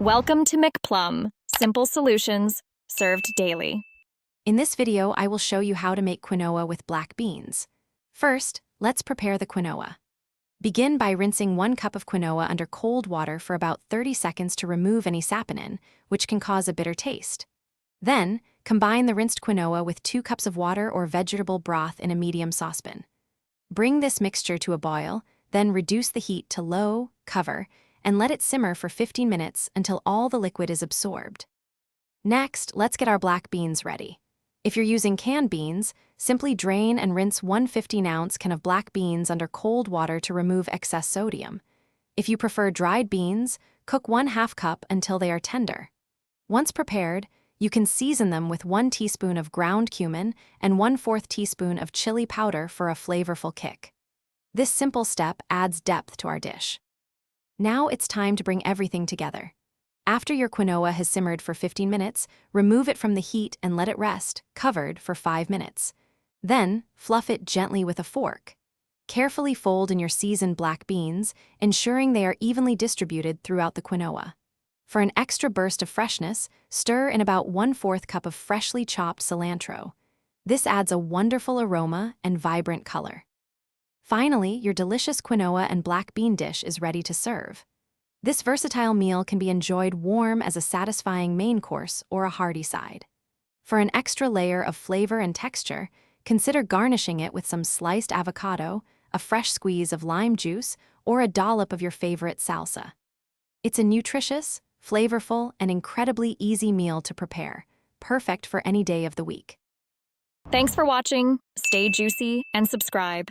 Welcome to McPlum, simple solutions served daily. In this video, I will show you how to make quinoa with black beans. First, let's prepare the quinoa. Begin by rinsing 1 cup of quinoa under cold water for about 30 seconds to remove any saponin, which can cause a bitter taste. Then, combine the rinsed quinoa with 2 cups of water or vegetable broth in a medium saucepan. Bring this mixture to a boil, then reduce the heat to low, cover, and let it simmer for 15 minutes until all the liquid is absorbed. Next, let's get our black beans ready. If you're using canned beans, simply drain and rinse 1 15-ounce can of black beans under cold water to remove excess sodium. If you prefer dried beans, cook 1/2 cup until they are tender. Once prepared, you can season them with 1 teaspoon of ground cumin and 1/4 teaspoon of chili powder for a flavorful kick. This simple step adds depth to our dish. Now it's time to bring everything together. After your quinoa has simmered for 15 minutes, remove it from the heat and let it rest, covered, for 5 minutes. Then, fluff it gently with a fork. Carefully fold in your seasoned black beans, ensuring they are evenly distributed throughout the quinoa. For an extra burst of freshness, stir in about 1/4 cup of freshly chopped cilantro. This adds a wonderful aroma and vibrant color. Finally, your delicious quinoa and black bean dish is ready to serve. This versatile meal can be enjoyed warm as a satisfying main course or a hearty side. For an extra layer of flavor and texture, consider garnishing it with some sliced avocado, a fresh squeeze of lime juice, or a dollop of your favorite salsa. It's a nutritious, flavorful, and incredibly easy meal to prepare, perfect for any day of the week. Thanks for watching. Stay juicy and subscribe.